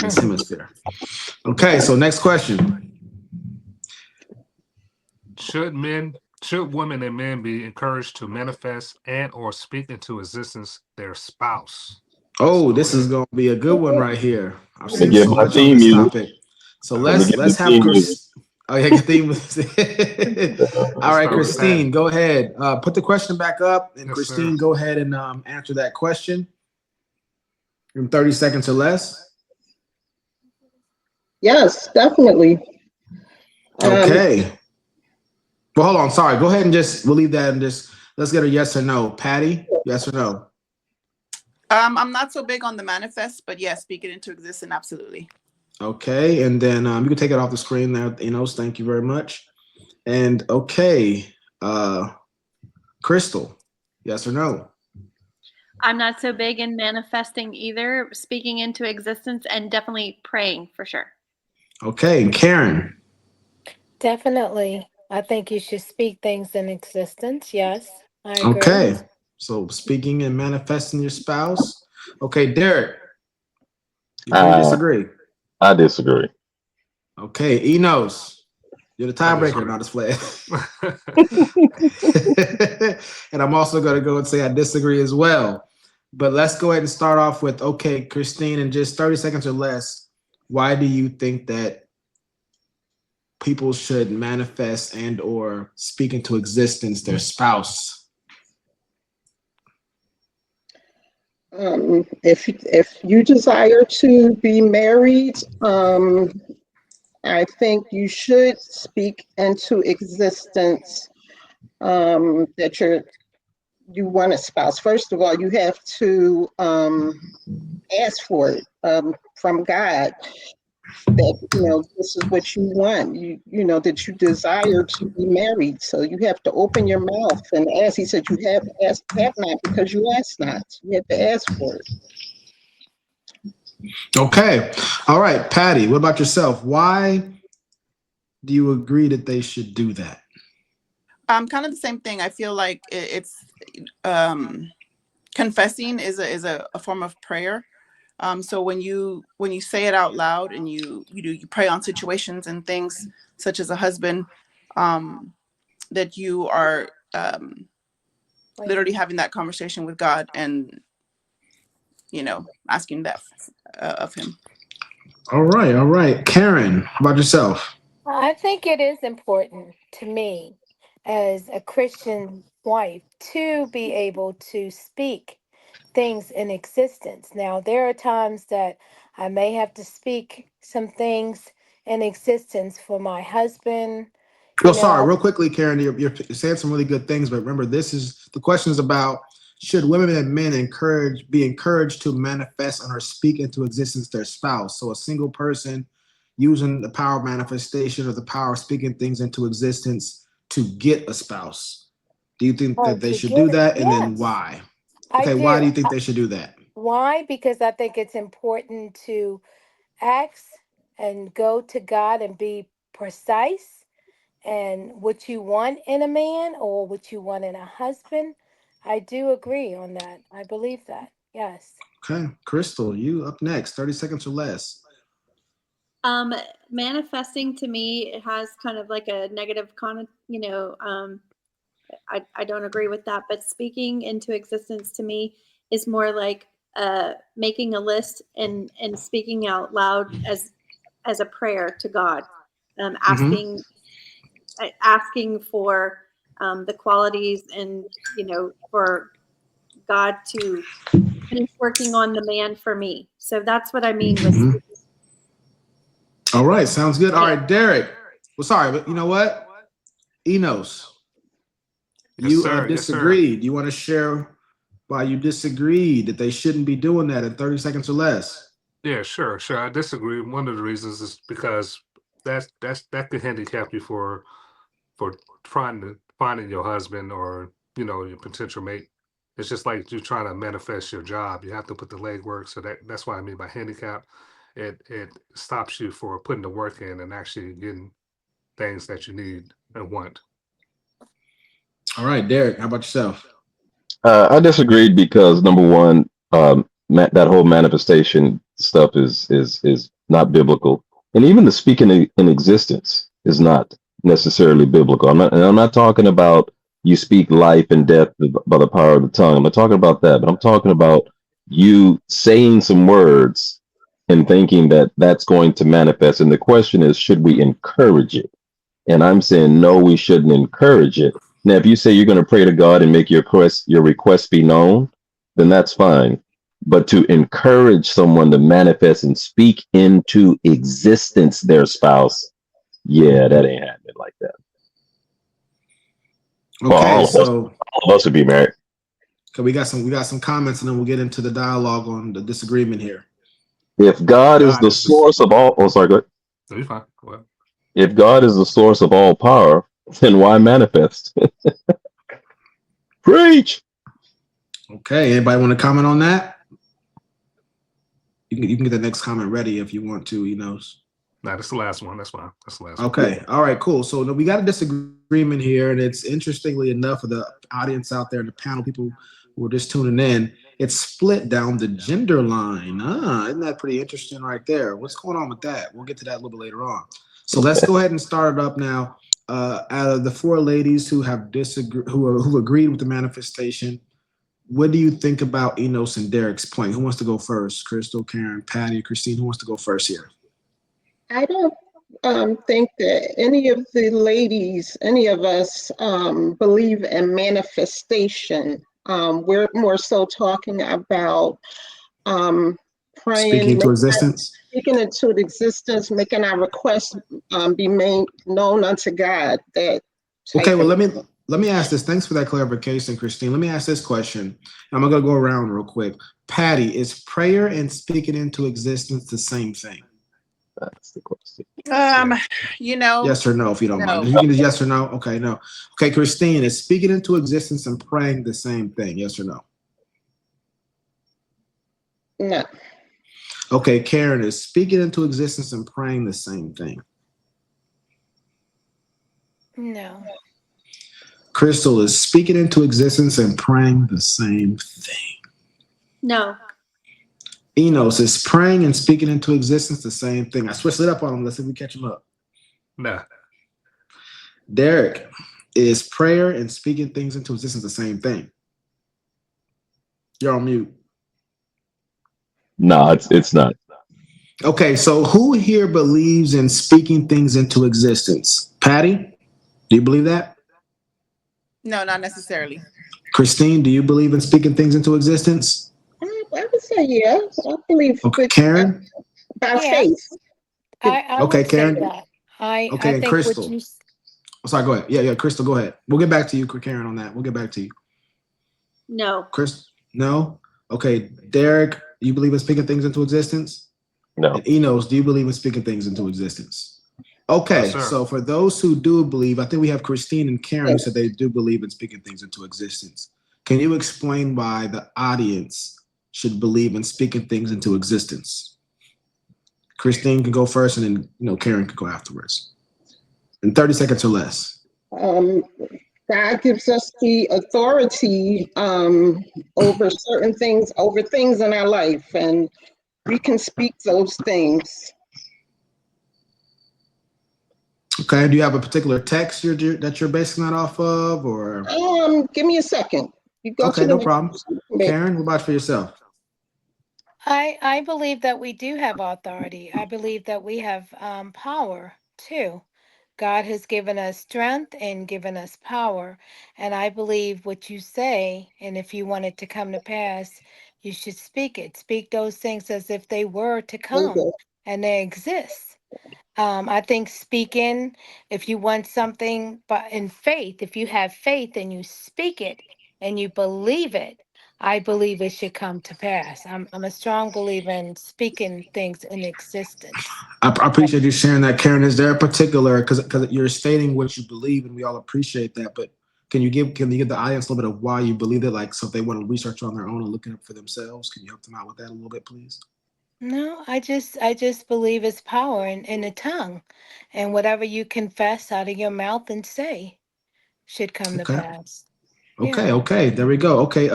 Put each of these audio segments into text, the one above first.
in this hemisphere. Okay, so next question. Should women and men be encouraged to manifest and or speak into existence their spouse? Oh, this is gonna be a good one right here. I've Let me seen get so my much on theme this music. topic. So Let me get let's the have theme music. Chris. Oh yeah, get theme music. All right, Start with Christine, Patty. go ahead. Put the question back up, and Yes, Christine, sir. go ahead and answer that question in 30 seconds or less. Yes, definitely. Okay. Well, hold on. Sorry. Go ahead and we'll leave that and just let's get a yes or no. Patty, yes or no? I'm not so big on the manifest, but yeah, speak it into existence, absolutely. Okay. And then you can take it off the screen there, Enos. Thank you very much. And okay. Crystal, yes or no? I'm not so big in manifesting either, speaking into existence and definitely praying for sure. Okay. And Karen. Definitely. I think you should speak things in existence. Yes, I agree. Okay. So speaking and manifesting your spouse. Okay, Derek. You agree, disagree? I disagree. Okay, Enos. You're the I tiebreaker, disagree. not this play. And I'm also going to go and say I disagree as well. But let's go ahead and start off with, okay, Christine, in just 30 seconds or less, why do you think that people should manifest and or speak into existence their spouse? If you desire to be married, I think you should speak into existence that you want a spouse. First of all, you have to ask for it from God. That this is what you want. That you desire to be married. So you have to open your mouth and ask. He said, "You have not because you ask not." You have to ask for it. Okay. All right, Patty, what about yourself? Why do you agree that they should do that? Kind of the same thing. I feel like it's confessing is a form of prayer. So when you say it out loud and you pray on situations and things such as a husband, that you are literally having that conversation with God and asking that of him. All right. Karen, how about yourself? I think it is important to me as a Christian wife to be able to speak things in existence. Now, there are times that I may have to speak some things in existence for my husband. Oh, sorry, real quickly, Karen, you're saying some really good things, but remember, the question is about should women and men be encouraged to manifest or speak into existence their spouse? So a single person using the power of manifestation or the power of speaking things into existence to get a spouse. Do you think that they should do that? And then why? Okay, why do you think they should do that? Why? Because I think it's important to ask and go to God and be precise and what you want in a man or what you want in a husband. I do agree on that. I believe that. Yes. Okay, Crystal, you up next. 30 seconds or less. Manifesting to me, it has kind of like a negative I don't agree with that, but speaking into existence to me is more like making a list and speaking out loud as a prayer to God, asking for the qualities and for God to finish working on the man for me. So that's what I mean with. All right, sounds good. All right, Derek. Well, sorry, but you know what? Enos, you disagreed. You want to share why you disagreed that they shouldn't be doing that in 30 seconds or less? Yeah, sure. I disagree. One of the reasons is because that could handicap you for finding your husband or your potential mate. It's just like you're trying to manifest your job. You have to put the legwork. So that's what I mean by handicap. It stops you for putting the work in and actually getting things that you need and want. All right, Derek, how about yourself? I disagreed because number one, that whole manifestation stuff is not biblical, and even the speaking in existence is not necessarily biblical. I'm not talking about you speak life and death by the power of the tongue. I'm not talking about that, but I'm talking about you saying some words and thinking that that's going to manifest. And the question is, should we encourage it? And I'm saying, no, we shouldn't encourage it. Now, if you say you're going to pray to God and make your request be known, then that's fine. But to encourage someone to manifest and speak into existence their spouse, yeah, that ain't happening like that. Well, Okay, so all of us would be married. okay, we got some comments, and then we'll get into the dialogue on the disagreement here. If God is the source of all, sorry, go ahead. No, you're fine. Go ahead. If God is the source of all power, then why manifest? Preach. Okay, anybody want to comment on that? You can get the next comment ready if you want to, Nah, that's the last one. That's fine. That's the last one. Okay, all right, cool. So we got a disagreement here, and it's interestingly enough for the audience out there in the panel, people who are just tuning in, it's split down the gender line. Isn't that pretty interesting right there? What's going on with that? We'll get to that a little bit later on. So let's go ahead and start it up now. Out of the four ladies who have who agreed with the manifestation, what do you think about Enos and Derek's point? Who wants to go first? Crystal, Karen, Patty, Christine, who wants to go first here? I don't think that any of the ladies, any of us believe in manifestation. We're more so talking about praying, Speaking into existence? Speaking into existence, making our requests be made known unto God. Okay, well, let me ask this. Thanks for that clarification, Christine. Let me ask this question. I'm gonna go around real quick. Patty, is prayer and speaking into existence the same thing? That's the question. Yes or no, if you don't No. mind. You can just yes or no. Okay, no. Okay, Christine, is speaking into existence and praying the same thing? Yes or no? No. Okay, Karen, is speaking into existence and praying the same thing? No. Crystal, is speaking into existence and praying the same thing? No. Enos, is praying and speaking into existence the same thing? I switched it up on him. Let's see if we catch him up. Nah. Derek, is prayer and speaking things into existence the same thing? You're on mute. No, it's not. Okay, so who here believes in speaking things into existence? Patty, do you believe that? No, not necessarily. Christine, do you believe in speaking things into existence? I would say yeah. I believe Okay, Karen? by Yeah. faith. I Okay, would say Karen. that. I Okay, and think Crystal. what you Oh, sorry, go ahead. Yeah, Crystal, go ahead. We'll get back to you, Karen, on that. We'll get back to you. No. Chris, no? Okay, Derek, you believe in speaking things into existence? No. And Enos, do you believe in speaking things into existence? Okay, Yes, sir. so for those who do believe, I think we have Christine and Karen who said they do believe in speaking things into existence. Can you explain why the audience should believe in speaking things into existence? Christine can go first, and then Karen can go afterwards. In 30 seconds or less. God gives us the authority over certain things, over things in our life, and we can speak those things. Okay, do you have a particular text that you're basing that off of, or? Give me a second. You go Okay, to the no problem. next- Karen, what about for yourself? I believe that we do have authority. I believe that we have power too. God has given us strength and given us power. And I believe what you say, and if you want it to come to pass, you should speak it. Speak those things as if they were to come Okay. and they exist. I think speaking, if you want something, but in faith, if you have faith and you speak it and you believe it, I believe it should come to pass. I'm a strong believer in speaking things in existence. I appreciate you sharing that, Karen. Is there a particular, because you're stating what you believe, and we all appreciate that, but can you give the audience a little bit of why you believe it? Like, so if they want to research on their own and look it up for themselves, can you help them out with that a little bit, please? No, I just believe it's power in the tongue, and whatever you confess out of your mouth and say should come to Okay. pass. Okay, there we go. Okay,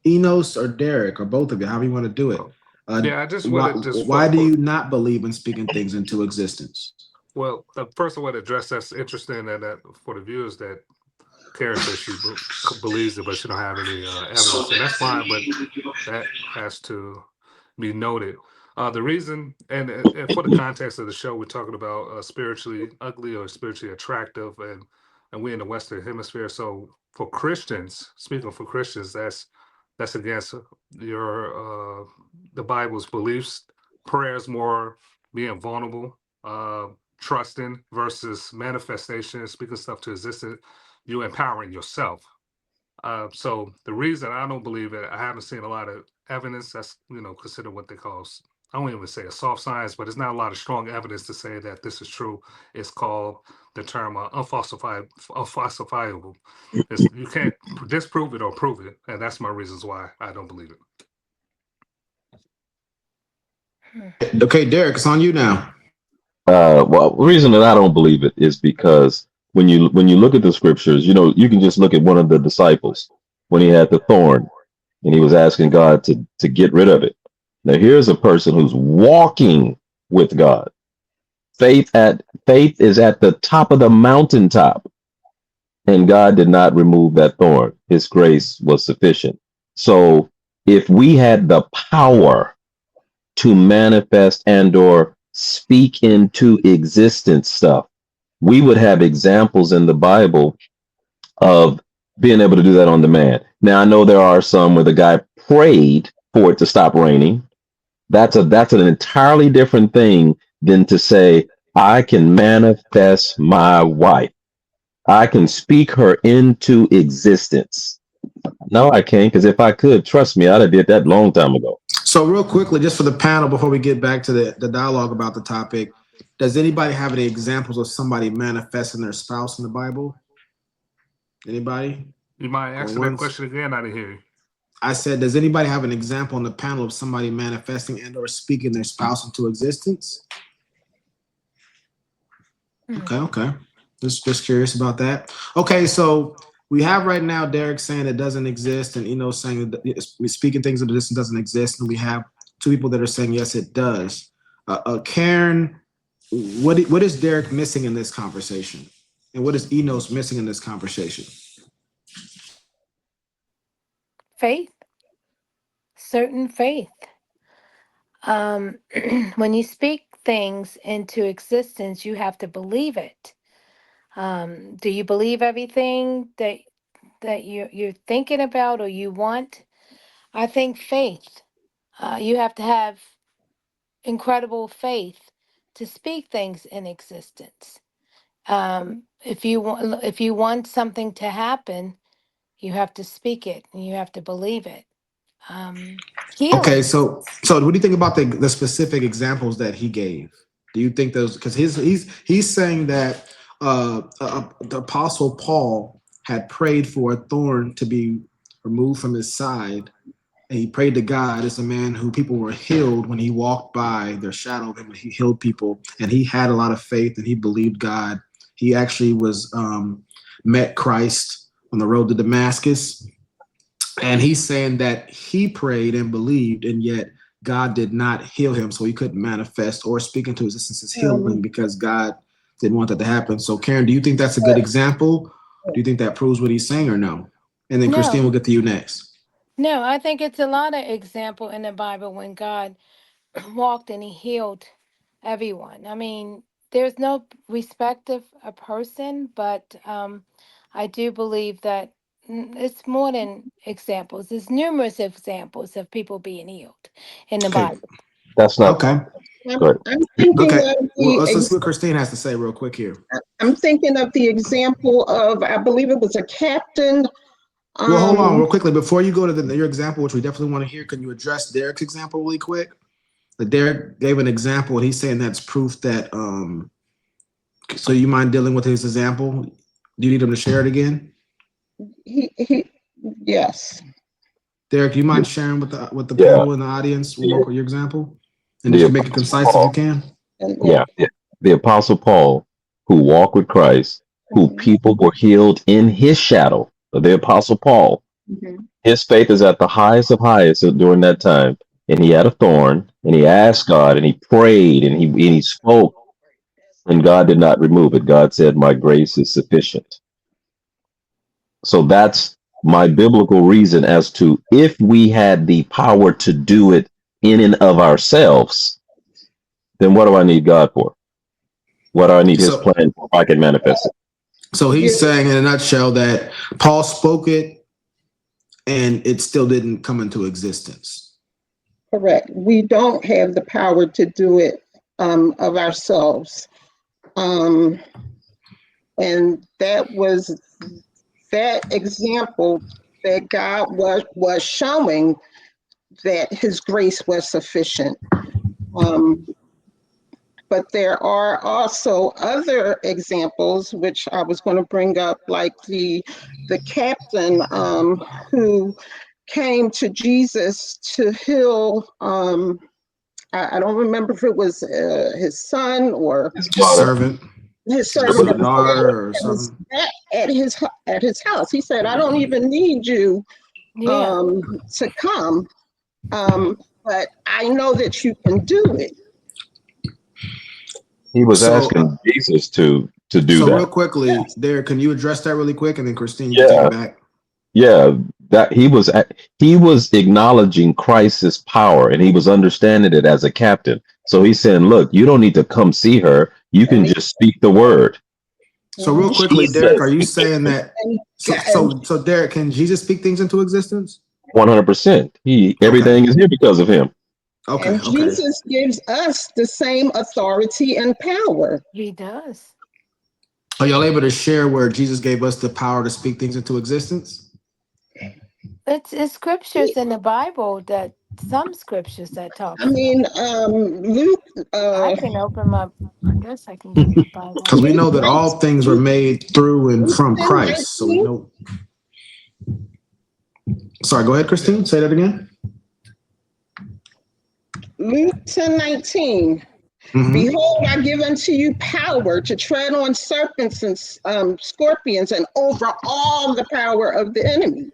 Enos or Derek or both of you, however you want to do it. Yeah, I just Why, want to just why do you not believe in speaking things into existence? well, first I want to address that's interesting that for the viewers that Karen says she believes it, but she don't have any evidence, and that's fine. But that has to be noted. The reason, and for the context of the show, we're talking about spiritually ugly or spiritually attractive, and we in the Western Hemisphere. So for Christians, speaking for Christians, that's against your the Bible's beliefs. Prayer is more being vulnerable, trusting versus manifestation, speaking stuff to existence. You empowering yourself. So the reason I don't believe it, I haven't seen a lot of evidence that's considered what they call, I won't even say a soft science, but it's not a lot of strong evidence to say that this is true. It's called the term unfalsifiable. You can't disprove it or prove it, and that's my reasons why I don't believe it. Okay, Derek, it's on you now. Well, the reason that I don't believe it is because when you look at the scriptures, you can just look at one of the disciples when he had the thorn and he was asking God to get rid of it. Now here's a person who's walking with God. Faith is at the top of the mountaintop, and God did not remove that thorn. His grace was sufficient. So if we had the power to manifest and or speak into existence stuff, we would have examples in the Bible of being able to do that on demand. Now, I know there are some where the guy prayed for it to stop raining. That's an entirely different thing than to say, I can manifest my wife. I can speak her into existence. No, I can't, because if I could, trust me, I'd have did that long time ago. So real quickly, just for the panel, before we get back to the dialogue about the topic, does anybody have any examples of somebody manifesting their spouse in the Bible? Anybody? You might ask that question again. I didn't hear you. I said, does anybody have an example on the panel of somebody manifesting and or speaking their spouse into existence? Okay. Just curious about that. Okay, so we have right now Derek saying it doesn't exist, and Eno saying that speaking things into existence doesn't exist, and we have two people that are saying yes, it does. Karen, what is Derek missing in this conversation, and what is Enos missing in this conversation? Faith, certain faith. When you speak things into existence, you have to believe it. Do you believe everything that you're thinking about or you want? I think faith. You have to have incredible faith to speak things in existence. If you want something to happen, you have to speak it and you have to believe it. Healing. Okay, so what do you think about the specific examples that he gave? Do you think those, because he's saying that the Apostle Paul had prayed for a thorn to be removed from his side, and he prayed to God as a man who people were healed when he walked by their shadow of him, he healed people, and he had a lot of faith and he believed God. He actually was met Christ on the road to Damascus, and he's saying that he prayed and believed, and yet God did not heal him, so he couldn't manifest or speak into existence as healing because God didn't want that to happen. So Karen, do you think that's a good example? Do you think that proves what he's saying or no? And then Christine, we'll get to you next. No, I think it's a lot of example in the Bible when God walked and he healed everyone. I mean, there's no respect of a person, but I do believe that it's more than examples. There's numerous examples of people being healed in the Bible. That's not okay. I'm thinking Okay. of Well, let's see what Christine has to say real quick here. I'm thinking of the example of, I believe it was a captain. Well, hold on real quickly. Before you go to your example, which we definitely want to hear, can you address Derek's example really quick? Derek gave an example, and he's saying that's proof that, so you mind dealing with his example? Do you need him to share it again? Yes. Derek, do you mind sharing with the people in the audience your example? And just make it concise if you can. Yeah. The Apostle Paul, who walked with Christ, who people were healed in his shadow. The Apostle Paul, his faith is at the highest of highest during that time, and he had a thorn, and he asked God, and he prayed, and he spoke, and God did not remove it. God said, "My grace is sufficient." So that's my biblical reason as to if we had the power to do it in and of ourselves, then what do I need God for? What do I need His So, plan for if I can manifest it? so he's saying in a nutshell that Paul spoke it and it still didn't come into existence. Correct. We don't have the power to do it of ourselves. And that was that example that God was showing that his grace was sufficient. But there are also other examples, which I was going to bring up, like the captain who came to Jesus to heal. I don't remember if it was his son or His His daughter. servant, his or servant that daughter or was something. at his house. He said, "I don't even need you Yeah. to come, but I know that you can do it." He was So, asking Jesus to do so real that. quickly, Yes. Derek, can you address that really quick, and then Christine, you can take Yeah, it back. yeah. That he was acknowledging Christ's power, and he was understanding it as a captain. So he's saying, "Look, you don't need to come see her. You can just speak the word." So real quickly, Derek, are you saying that? And, So Derek, can Jesus speak things into existence? 100%. He Okay, everything is here because of him. okay. Jesus gives us the same authority and power. He does. Are y'all able to share where Jesus gave us the power to speak things into existence? It's scriptures in the Bible that some scriptures that I talks about. mean, Luke, I can open my. I guess I can get my Bible. Because we Luke know that all things were 19, made through and Luke from 10, Christ. So we 19, know. Sorry, go ahead, Christine. Say that again. Luke 10:19. Mhm. Behold, I give unto you power to tread on serpents and scorpions and over all the power of the enemy.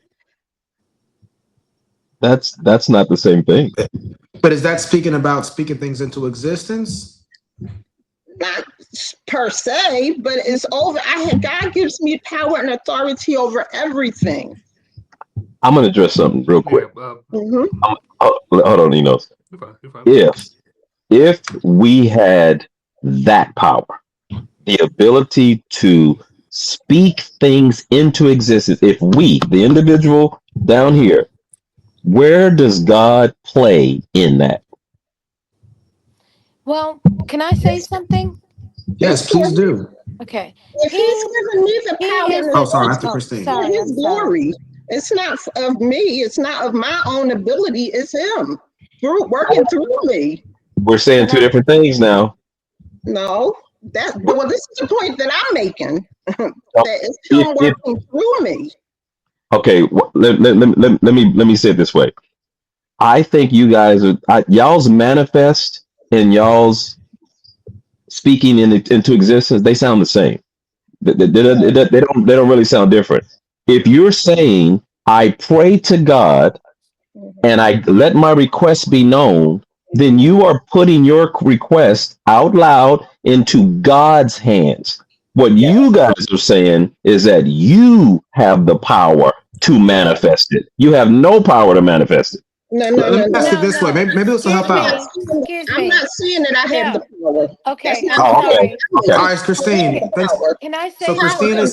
That's not the same thing. But is that speaking about speaking things into existence? Not per se, but it's over. God gives me power and authority over everything. I'm gonna address something real Yeah, quick. Mhm. Hold on, Enos. you're fine. You're fine. If we had that power, the ability to speak things into existence, if we, the individual down here, where does God play in that? Well, can I say It's, something? Yes, it's for please me. do. Okay. If he's given me the He power is. and Oh, sorry, authority, after Oh, Christine. for sorry. his I'm sorry. glory. It's not of me. It's not of my own ability. It's him working through me. We're saying Can two I? different things now. No, well, this is the point that I'm making. That it's him If working through me. okay, let me say it this way. I think you guys are y'all's manifest and y'all's speaking into existence. They sound the same. They don't really sound different. If you're saying I pray to God and I let my request be known, then you are putting your request out loud into God's hands. What you guys are saying is that you have the power to manifest it. You have no power to manifest it. No, Let no, me no, ask no. it No, this way. no. Maybe this will help Excuse out. me. Excuse I'm me. not saying that I have the No. power. Okay. That's not I'm Oh, what okay. sorry. Okay. All right, Christine. Thanks. power. Can I So say Christine something?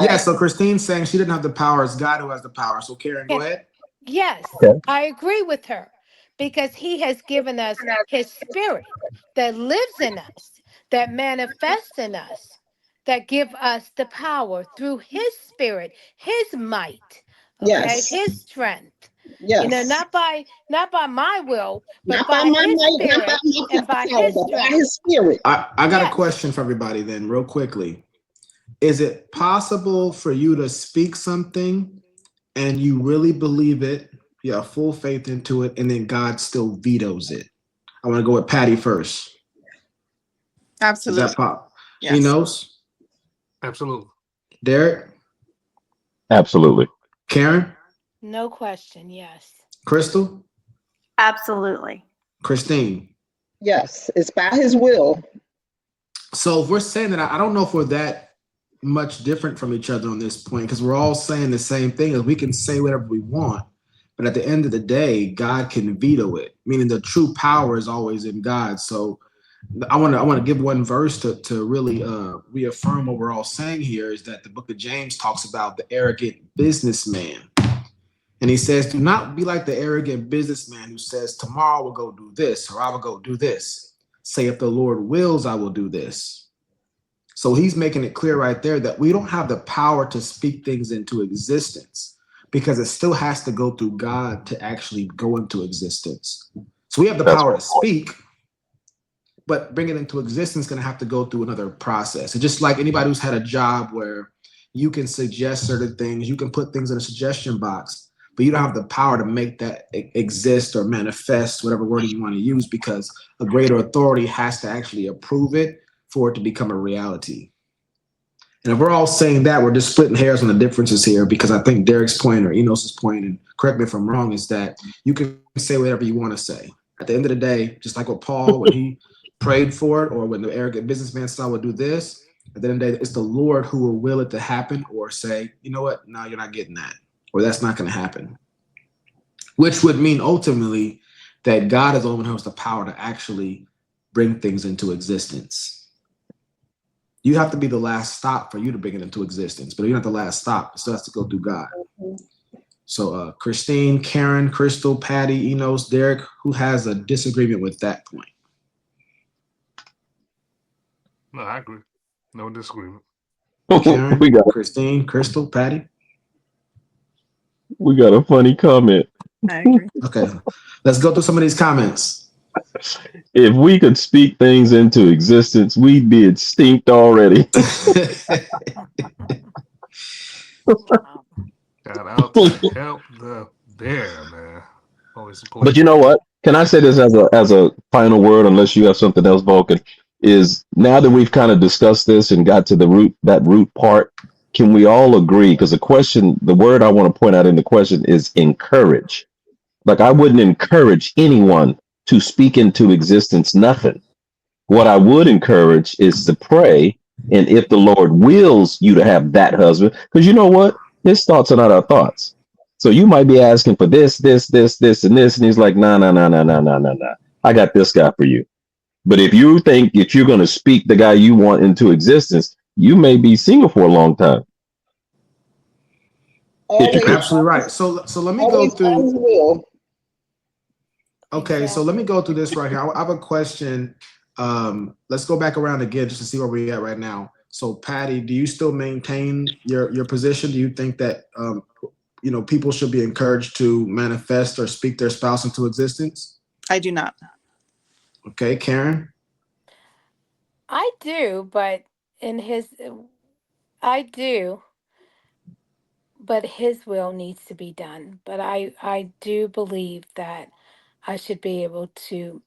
is So Christine's saying she didn't have the power. It's God who has the power. So Karen, go Can, ahead. yes, Okay. I agree with her because he has given us his spirit that lives in us, that manifests in us, that give us the power through his spirit, his might, okay, Yes, his strength. You know, yes. not by my will, but Not by by my his might, not by spirit my and by power, his but by strength. his spirit. I got a Yes. question for everybody then, real quickly. Is it possible for you to speak something and you really believe it, you have full faith into it, and then God still vetoes it? I want to go with Patty first. Is Absolutely. that pop? Yes. Enos? Absolutely. Derek? Absolutely. Karen? No question. Yes. Crystal? Absolutely. Christine? Yes, it's by his will. So if we're saying that, I don't know if we're that much different from each other on this point, because we're all saying the same thing, is we can say whatever we want, but at the end of the day, God can veto it, meaning the true power is always in God. So I want to give one verse to really reaffirm what we're all saying here, is that the book of James talks about the arrogant businessman. And he says, do not be like the arrogant businessman who says, tomorrow I will go do this, or I will go do this. Say, if the Lord wills, I will do this. So he's making it clear right there that we don't have the power to speak things into existence, because it still has to go through God to actually go into existence. So we have the power to speak, but bring it into existence is going to have to go through another process. It's just like anybody who's had a job where you can suggest certain things, you can put things in a suggestion box, but you don't have the power to make that exist or manifest, whatever word you want to use, because a greater authority has to actually approve it for it to become a reality. And if we're all saying that, we're just splitting hairs on the differences here, because I think Derek's point or Enos's point, and correct me if I'm wrong, is that you can say whatever you want to say. At the end of the day, just like with Paul, when he prayed for it, or when the arrogant businessman said, I would do this, at the end of the day, it's the Lord who will will it to happen, or say, you know what, no, you're not getting that, or that's not going to happen. Which would mean ultimately that God is the one who has the power to actually bring things into existence. You have to be the last stop for you to bring it into existence, but you're not the last stop. It still has to go through God. So Christine, Karen, Crystal, Patty, Enos, Derek, who has a disagreement with that point? No, I agree. No disagreement. Karen, we got Christine, Crystal, Patty? we got a funny comment. I agree. Okay, let's go through some of these comments. If we could speak things into existence, we'd be extinct already. Shout out to Help the Bear, man. Always important. But you know what? Can I say this as a final word, unless you have something else, Vulcan? Is now that we've kind of discussed this and got to the root part, can we all agree? Because the word I want to point out in the question is encourage. Like, I wouldn't encourage anyone to speak into existence nothing. What I would encourage is to pray, and if the Lord wills you to have that husband, because you know what? His thoughts are not our thoughts. So you might be asking for this, and this, and he's like, no. I got this guy for you. But if you think that you're going to speak the guy you want into existence, you may be single for a long time. Always, Absolutely right. So let me go always by his through. will. Okay, so let me go through this right here. I have a question. Let's go back around again just to see where we're at right now. So Patty, do you still maintain your position? Do you think that people should be encouraged to manifest or speak their spouse into existence? I do not. Okay, Karen? I do, but I do, but his will needs to be done. But I do believe that I should be able to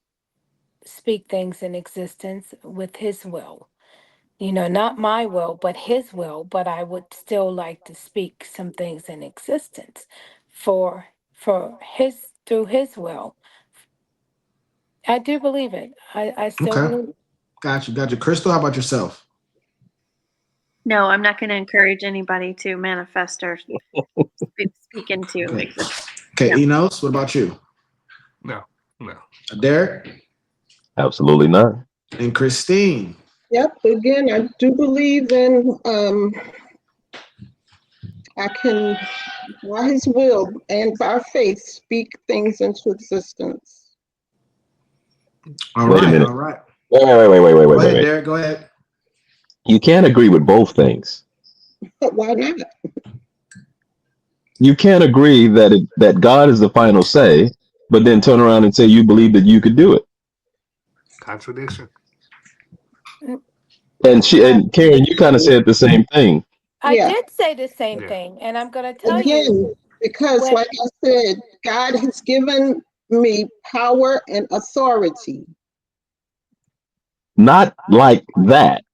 speak things in existence with his will. Not my will, but his will. But I would still like to speak some things in existence for through his will. I do believe it. I still Okay. believe it. Gotcha. Crystal, how about yourself? No, I'm not going to encourage anybody to manifest or speak into Okay. existence. Okay, Yeah. Enos, what about you? No. Derek? Absolutely not. And Christine? Yep, again, I do believe in, I can, by his will and by faith, speak things into existence. All Wait a right. minute. All right. Wait. Go ahead, Derek. Go ahead. You can't agree with both things. But why not? You can't agree that God is the final say, but then turn around and say you believe that you could do it. Contradiction. And Karen, you kind of said the same thing. I Yeah. did say the same Yeah. thing, and I'm going to tell you. Again, because when- like I said, God has given me power and authority. Not like that.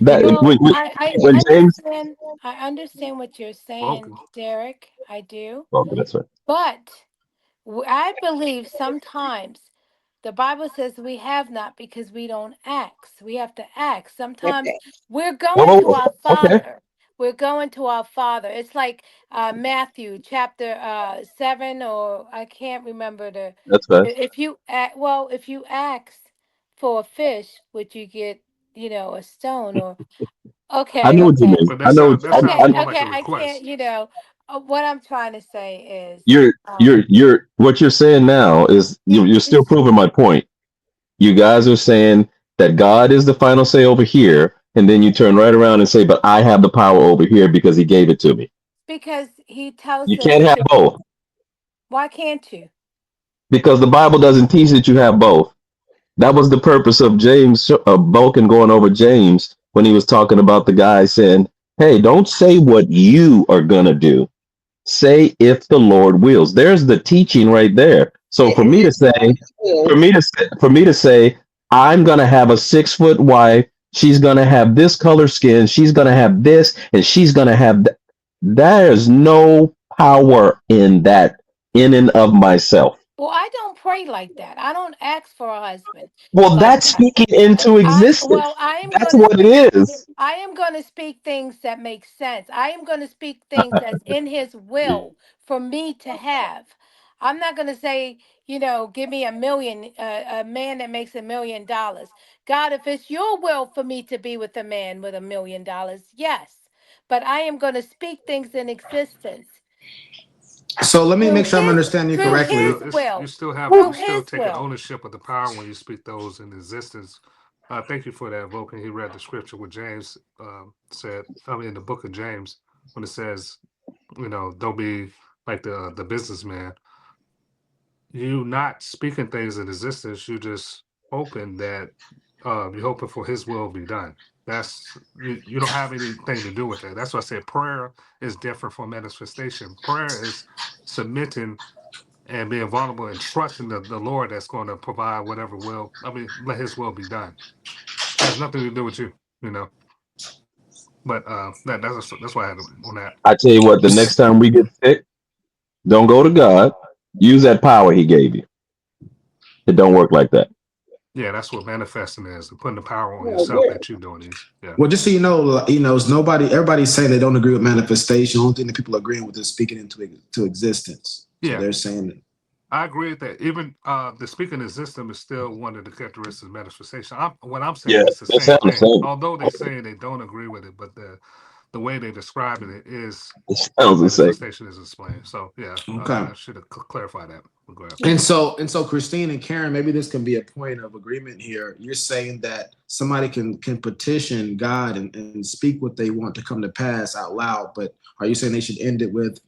That Well, when, I when James. understand. I understand what you're saying, Spoken. Derek. I do, Okay, that's right. but I believe sometimes the Bible says we have not because we don't ask. We have to ask. Sometimes Okay. we're Whoa, going whoa, to whoa. our Okay, Father. We're going to our Father. It's like Matthew chapter 7, or I can't remember the. that's fine. If you well, if you ask for a fish, would you get, a stone or? I Okay, know what you okay, mean. But I know. What, that sounds okay, more like okay. a I can't. request. What I'm trying to say is, you're um, what you're saying now is you're still it's proving my point. You guys are saying that God is the final say over here, and then you turn right around and say, "But I have the power over here because He gave it to me." because he tells You us can't have to. both Why can't you? because the Bible doesn't teach that you have both. That was the purpose of James, Vulcan going over James when he was talking about the guy saying, "Hey, don't say what you are gonna do. Say if the Lord wills." There's the teaching right there. So for It me to is say, will. for me to say, I'm gonna have a 6 foot wife. She's gonna have this color skin. She's gonna have this, and she's gonna have that. There's no power in that, in and of myself. Well, I don't pray like that. I don't ask for a husband Well, like that's that. speaking into existence. I am That's going to what speak. it is. I am going to speak things that make sense. I am going to speak things that's in His will for me to have. I'm not going to say, give me a man that makes $1 million. God, if it's your will for me to be with a man with $1 million, yes. But I am going to speak things in existence So let me through make sure I'm His understanding you through correctly. His Still, will, you through still His taking will. ownership of the power when you speak those in existence. Thank you for that, Vulcan. He read the scripture what James said. I mean, in the book of James, when it says, don't be like the businessman. You not speaking things in existence. You just hoping that you're hoping for His will be done. That's you don't have anything to do with it. That's why I said prayer is different from manifestation. Prayer is submitting and being vulnerable and trusting the Lord that's going to provide whatever will. I mean, let His will be done. Has nothing to do with you, you know. But that's why I had on that. I tell you what, the next time we get sick, don't go to God. Use that power He gave you. It don't work like that. Yeah, that's what manifesting is, putting the power on Well, yourself yeah. that you're doing these. Yeah. Well, just so it's nobody. Everybody's saying they don't agree with manifestation. The only thing that people are agreeing with is speaking into existence. So Yeah. they're saying that. I agree with that. Even the speaking in system is still one of the characteristics of manifestation. What I'm saying Yeah, is the they same sound the thing. same. Although they say they don't agree with it, but the way they describe it is It how sounds the same. manifestation is explained. So yeah, Okay. I should have clarified that. Go ahead. And so Christine and Karen, maybe this can be a point of agreement here. You're saying that somebody can petition God and speak what they want to come to pass out loud, but are you saying they should end it with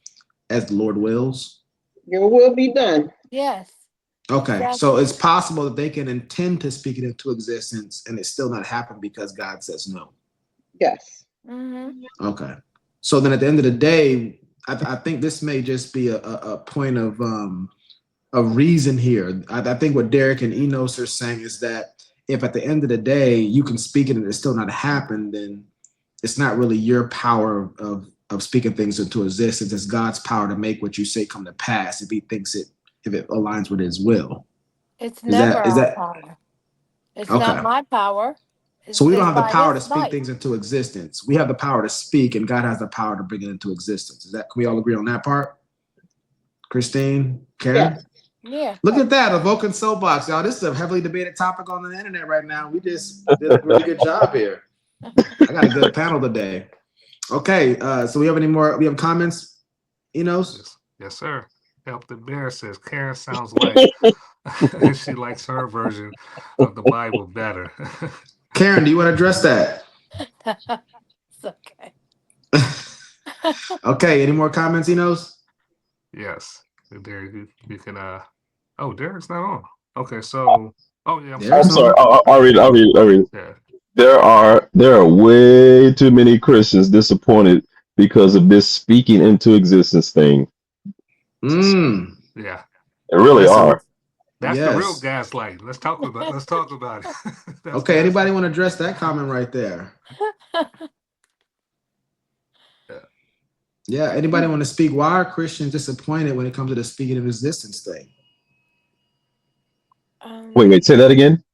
"as the Lord wills"? Your will be done. Yes, Okay, so exactly. it's possible that they can intend to speak it into existence and it still not happen because God says no. Yes. Mm-hmm. Okay, so then at the end of the day, I think this may just be a point of reason here. I think what Derek and Enos are saying is that if at the end of the day you can speak it and it's still not happen, then it's not really your power of speaking things into existence. It's God's power to make what you say come to pass if it aligns with His will. It's Is never that our power. It's not okay? my power. So we don't It's have the by power to His speak life. things into existence. We have the power to speak, and God has the power to bring it into existence. Can we all agree on that part? Christine, Karen? Yes. Yeah. Look at that, a Vulcan soapbox, y'all. This is a heavily debated topic on the internet right now. We just did a really good job here. I got a good panel today. Okay, so we have comments, Enos? Yes, sir. Help the Bear says Karen sounds like she likes her version of the Bible better. Karen, do you want to address that? It's okay. Okay, any more comments, Enos? Yes. Derek, you can oh, Derek's not on. Okay, so yeah, I'm Derek's I'm sorry. sorry. I'll read it. Yeah. There are way too many Christians disappointed because of this speaking into existence thing. Yeah. They really That's are. That's the real yes. gaslight. Let's talk about it. That's Okay, anybody gaslight. want to address that comment right there? Yeah. Anybody want to speak? Why are Christians disappointed when it comes to the speaking of existence thing? Wait, say that again.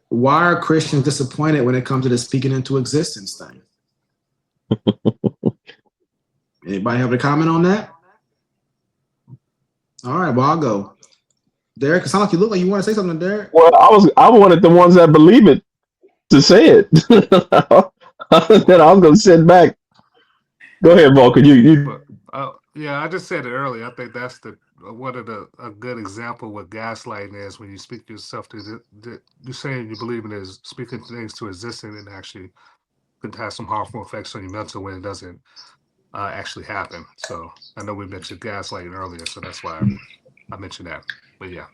Why are Christians disappointed when it comes to the speaking into existence thing? Anybody have a comment on that? All right, well, I'll go. Derek, it sounds like you look like you want to say something, Derek. Well, I wanted the ones that believe it to say it. Then I was gonna sit back. Go ahead, Vulcan. You But yeah, I just said it earlier. I think that's one of a good example what gaslighting is when you speak yourself to you're saying you believe in is speaking things to existence and actually could have some harmful effects on your mental when it doesn't actually happen. So I know we mentioned gaslighting earlier, so that's why I mentioned that. But yeah.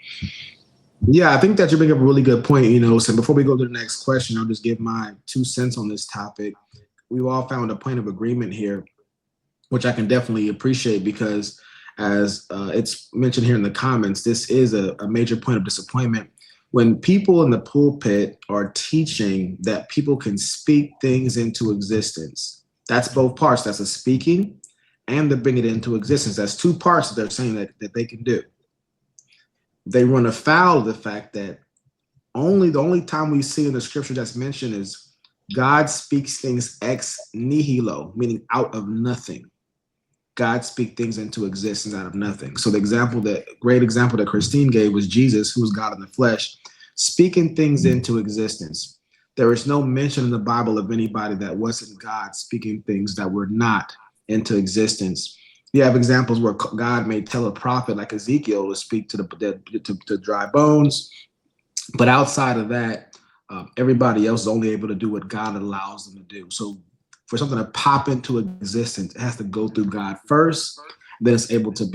Yeah, I think that you bring up a really good point. So before we go to the next question, I'll just give my 2 cents on this topic. We've all found a point of agreement here, which I can definitely appreciate because as it's mentioned here in the comments, this is a major point of disappointment. When people in the pulpit are teaching that people can speak things into existence, that's both parts. That's a speaking and the bringing it into existence. That's 2 parts that they're saying that they can do. They run afoul of the fact that the only time we see in the scripture that's mentioned is God speaks things ex nihilo, meaning out of nothing. God speaks things into existence out of nothing. So great example that Christine gave was Jesus, who was God in the flesh, speaking things into existence. There is no mention in the Bible of anybody that wasn't God speaking things that were not into existence. You have examples where God may tell a prophet like Ezekiel to speak to the dry bones, but outside of that, everybody else is only able to do what God allows them to do. So for something to pop into existence, it has to go through God first, then it's able to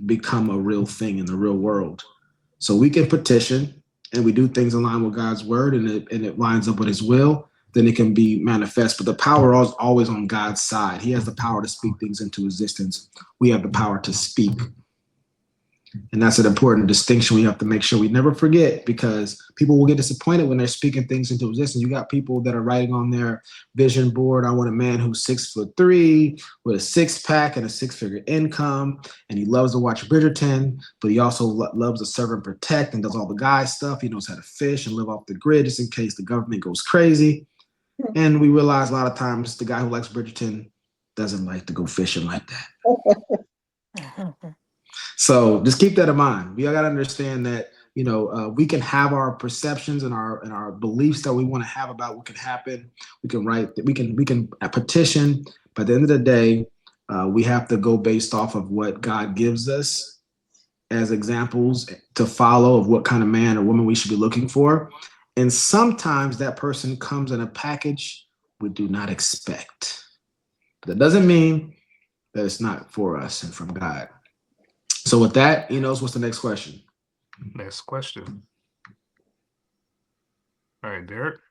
become a real thing in the real world. So we can petition and we do things in line with God's word and it lines up with his will, then it can be manifest. But the power is always on God's side. He has the power to speak things into existence. We have the power to speak. And that's an important distinction we have to make sure we never forget, because people will get disappointed when they're speaking things into existence. You got people that are writing on their vision board, I want a man who's 6'3" with a 6-pack and a 6-figure income, and he loves to watch Bridgerton, but he also loves to serve and protect and does all the guy stuff. He knows how to fish and live off the grid just in case the government goes crazy. And we realize a lot of times the guy who likes Bridgerton doesn't like to go fishing like that. So just keep that in mind. We got to understand that, we can have our perceptions and our beliefs that we want to have about what can happen. We can write, we can petition, but at the end of the day, we have to go based off of what God gives us as examples to follow of what kind of man or woman we should be looking for. And sometimes that person comes in a package we do not expect. But that doesn't mean that it's not for us and from God. So with that, what's the next question? Next question. All right, Derek.